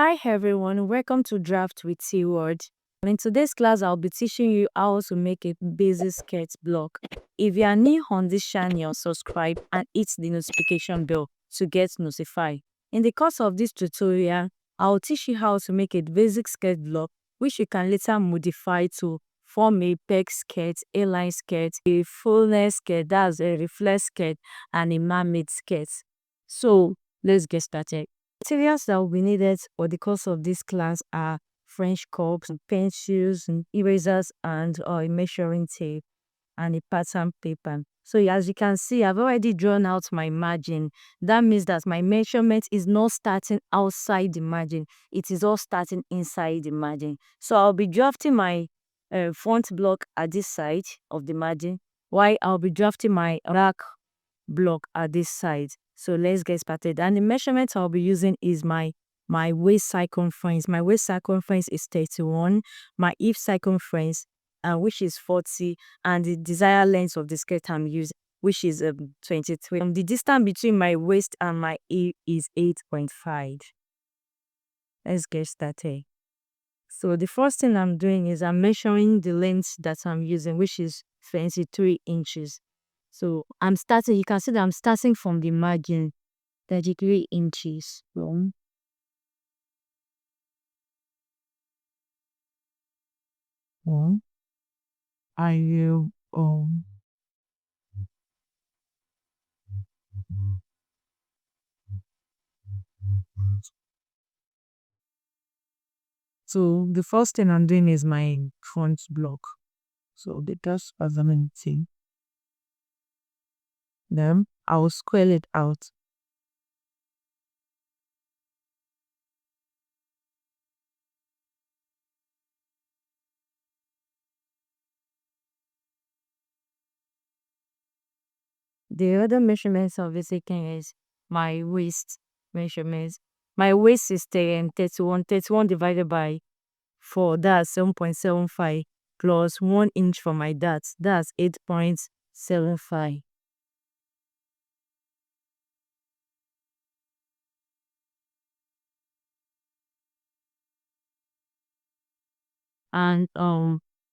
Hi everyone, welcome to Draft with T-Word. In today's class, I'll be teaching you how to make a basic sketch block. If you are new on this channel, subscribe and hit the notification bell to get notified. In the course of this tutorial, I'll teach you how to make a basic sketch block, which you can later modify to form a peg sketch, a line sketch, a fullness sketch, that's a reflex sketch, and a mermaid sketch. So let's get started. Materials that will be needed for the course of this class are French cups, pencils, and erasers, and a measuring tape and a pattern paper. So as you can see, I've already drawn out my margin. That means that my measurement is not starting outside the margin. It is all starting inside the margin. So I'll be drafting my front block at this side of the margin, while I'll be drafting my back block at this side. So let's get started. And the measurement I'll be using is my waist circumference. My waist circumference is 31. My hip circumference, which is 40, and the desired length of the skirt I'm using, which is 23. The distance between my waist and my hip is 8.5. Let's get started. So the first thing I'm doing is I'm measuring the length that I'm using, which is 23 inches. So you can see that I'm starting from the margin, 33 inches long. I will So the first thing I'm doing is my front block. So that's as I'm saying. Then I'll square it out. The other measurements of the second is my waist measurements. My waist is 31. 31 divided by 4, that's 7.75, plus 1 inch for my darts, that's 8.75. And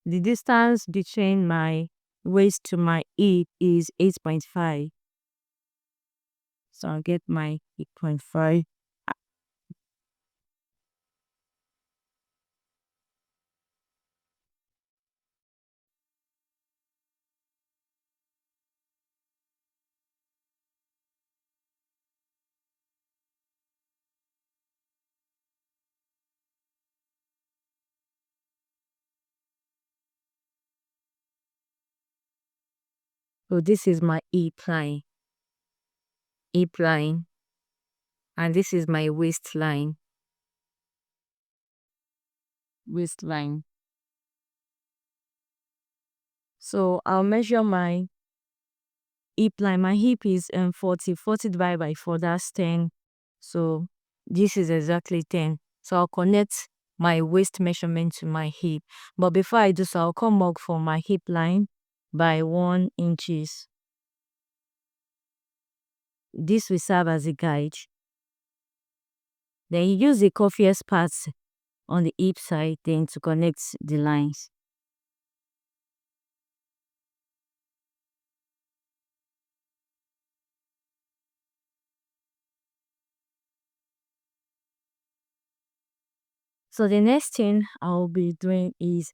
the distance between my waist to my hip is 8.5. So I'll get my 8.5. So this is my hip line, and this is my waistline. So I'll measure my hip line. My hip is 40. 40 divided by 4, that's 10. So this is exactly 10. So I'll connect my waist measurement to my hip. But before I do so, I'll come back for my hip line by 1 inches. This will serve as a guide. Then you use the curviest parts on the hip side then to connect the lines. So the next thing I'll be doing is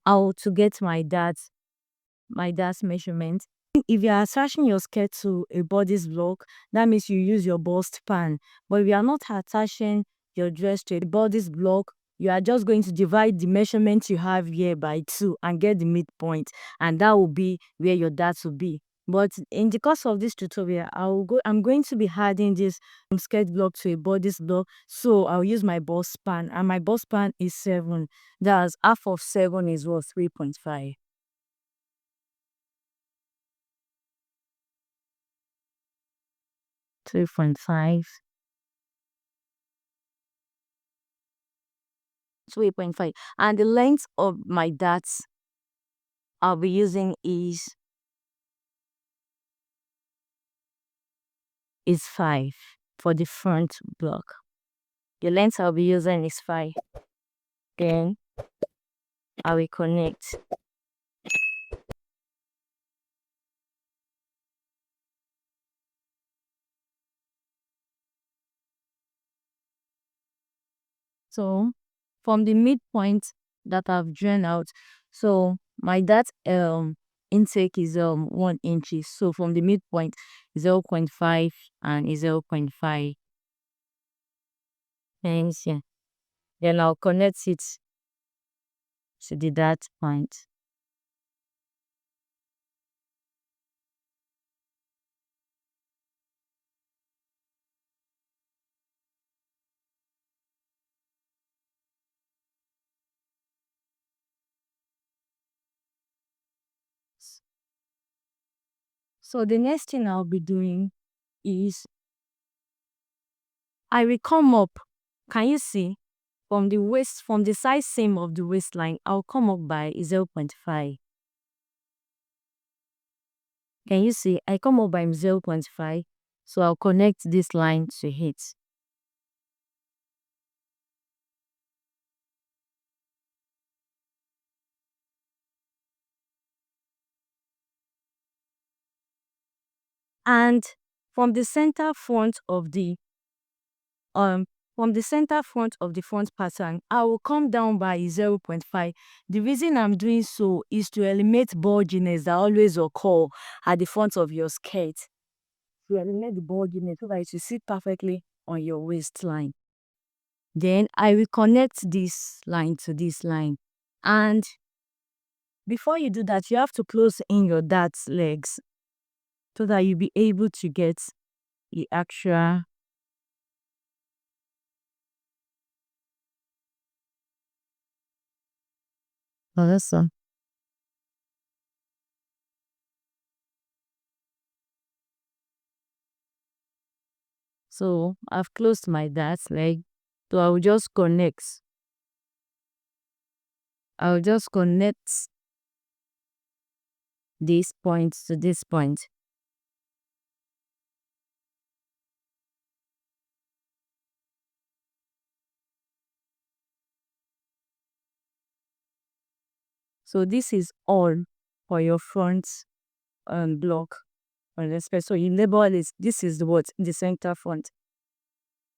to get my darts measurement. If you are attaching your skirt to a bodice block, that means you use your bust pan. But if you are not attaching your dress to a bodice block, you are just going to divide the measurement you have here by 2 and get the midpoint, and that will be where your darts will be. But in the course of this tutorial, I'm going to be adding this skirt block to a bodice block, so I'll use my bust pan, and my bust pan is 7. That's half of 7 is what, 3.5. 3.5. 3.5. And the length of my darts I'll be using is 5 for the front block. The length I'll be using is 5. Then I will connect. So from the midpoint that I've drawn out, so my that intake is 1 inches. So from the midpoint 0.5 and 0.5. Hence, yeah. Then I'll connect it to the that point. So the next thing I'll be doing is I will come up. Can you see? From the waist, from the side seam of the waistline, I'll come up by 0.5. Can you see? I come up by 0.5. So I'll connect this line to it. And from the center front of the um from the center front of the front pattern, I will come down by 0.5. The reason I'm doing so is to eliminate bulginess that always occur at the front of your skirt. To eliminate the bulginess so that it will sit perfectly on your waistline. Then I will connect this line to this line. And before you do that, you have to close in your dart's legs so that you'll be able to get the actual. Oh, that's all. So I've closed my dart's leg. So I'll just connect. I'll just connect this point to this point. So this is all for your front block on the space. So you label this is the what? The center front.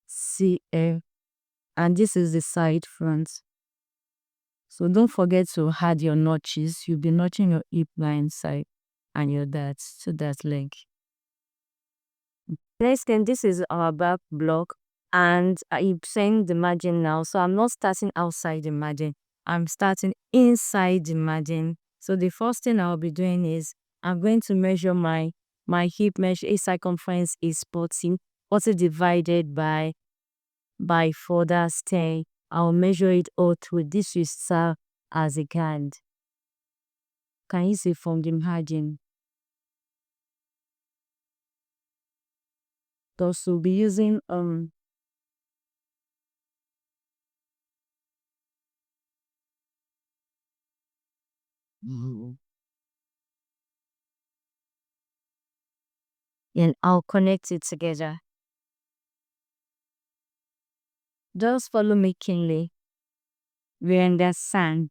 CF. And this is the side front. So don't forget to add your notches. You'll be notching your hip line side and your dart to that leg. Next thing, this is our back block and I'm saying the margin now. So I'm not starting outside the margin. I'm starting inside the margin. So the first thing I'll be doing is I'm going to measure my hip measure. A circumference is 40 divided by 4. That's 10. I'll measure it all through. This will serve as a guide. Can you see from the margin? Thus we'll be using and I'll connect it together. Just follow me keenly. We understand.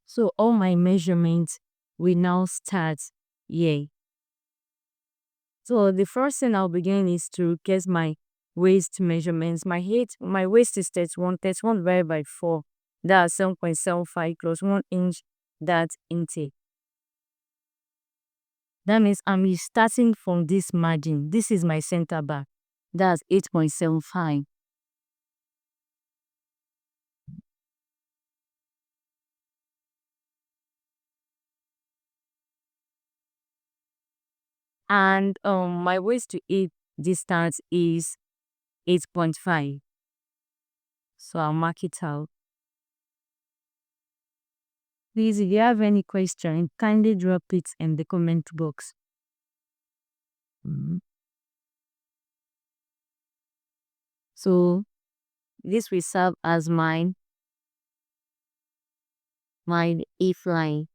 So all my measurements will now start here. So the first thing I'll begin is to get my waist measurements. My waist is 31 divided by 4. That's 7.75 plus 1 inch. That's intake. That means I'm starting from this margin. This is my center back. That's 8.75. And my waist to hip distance is 8.5. So I'll mark it out. Please, if you have any question, kindly drop it in the comment box. So This will serve as my if line.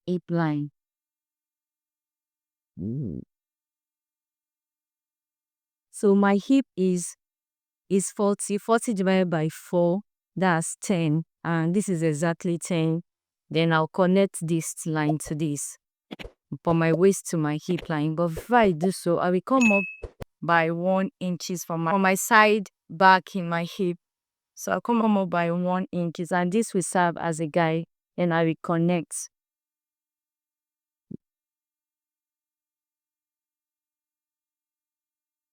If line. So my hip is 40. 40 divided by 4, that's 10. And this is exactly 10. Then I'll connect this line to this, from my waist to my hip line. But before I do so, I will come up by 1 inches from my side back in my hip. So I'll come up by 1 inches, and this will serve as a guide. Then I will connect.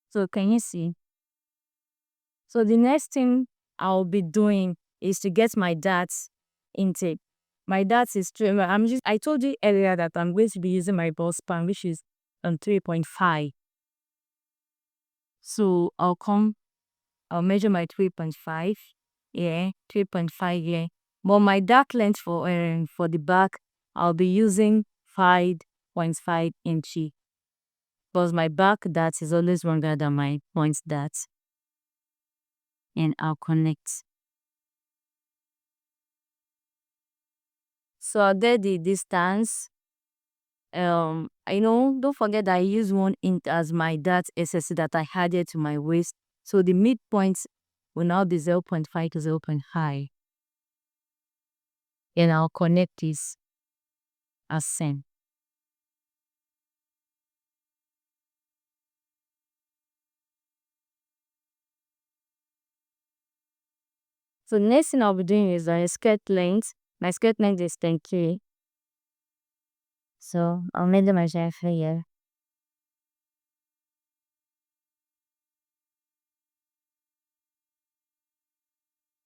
So can you see? So the next thing I'll be doing is to get my darts intake. My darts is I told you earlier that I'm going to be using my ball span, which is 3.5. So I'll measure my 3.5 here, 3.5 here. But my dart length for the back, I'll be using 5.5 inches. Because my back dart is always longer than my point dart. And I'll connect. So I'll get the distance. I know, don't forget that I use 1 inch as my dart SSC that I added to my waist. So the midpoint will now be 0.5 to 0.5. And I'll connect this as same. So the next thing I'll be doing is skirt length. My skirt length is 10K. So I'll measure my shaft here.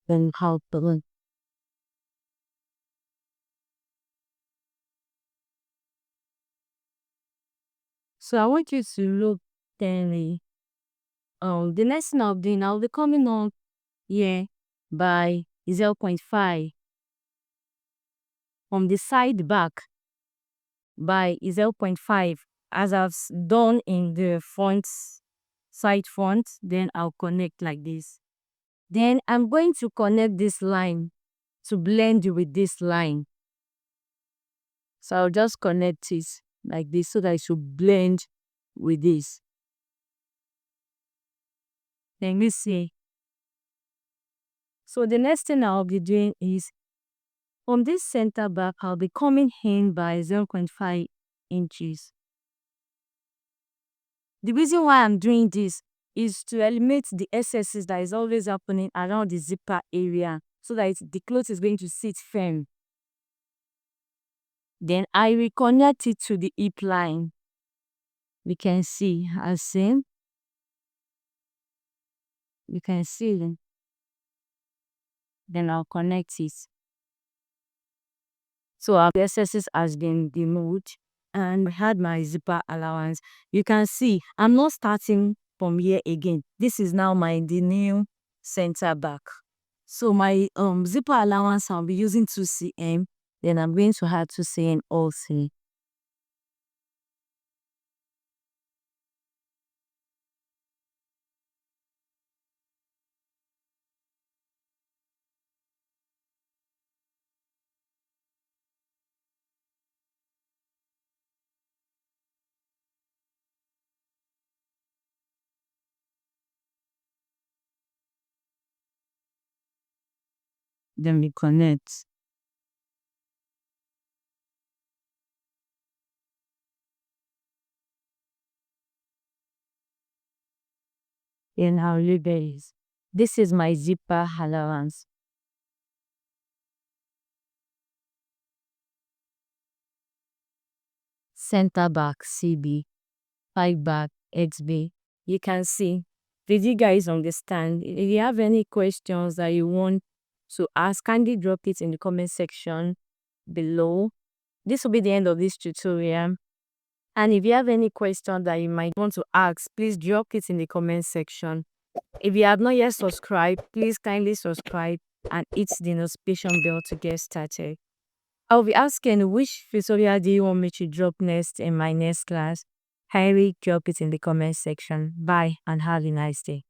Then how balloon. So I want you to look thinly. The next thing I'll be doing, I'll be coming on here by 0.5. From the side back by 0.5, as I've done in the side front. Then I'll connect like this. Then I'm going to connect this line to blend with this line. So I'll just connect it like this so that it should blend with this. Let me see. So the next thing I'll be doing is, from this center back, I'll be coming in by 0.5 inches. The reason why I'm doing this is to eliminate the excesses that is always happening around the zipper area, so that the cloth is going to sit firm. Then I will connect it to the hip line. We can see as same. You can see them. Then I'll connect it. So our excesses has been removed, and I had my zipper allowance. You can see I'm not starting from here again. This is now the new center back. So my zipper allowance, I'll be using 2 cm. Then I'm going to add 2 cm also. Then we connect. In our base. This is my zipper allowance. Center back CB, 5 back XB. You can see. Did you guys understand? If you have any questions that you want to ask, kindly drop it in the comment section below. This will be the end of this tutorial. And if you have any question that you might want to ask, please drop it in the comment section. If you have not yet subscribed, please kindly subscribe and hit the notification bell to get started. I'll be asking which tutorial do you want me to drop next in my next class. Kindly drop it in the comment section. Bye and have a nice day.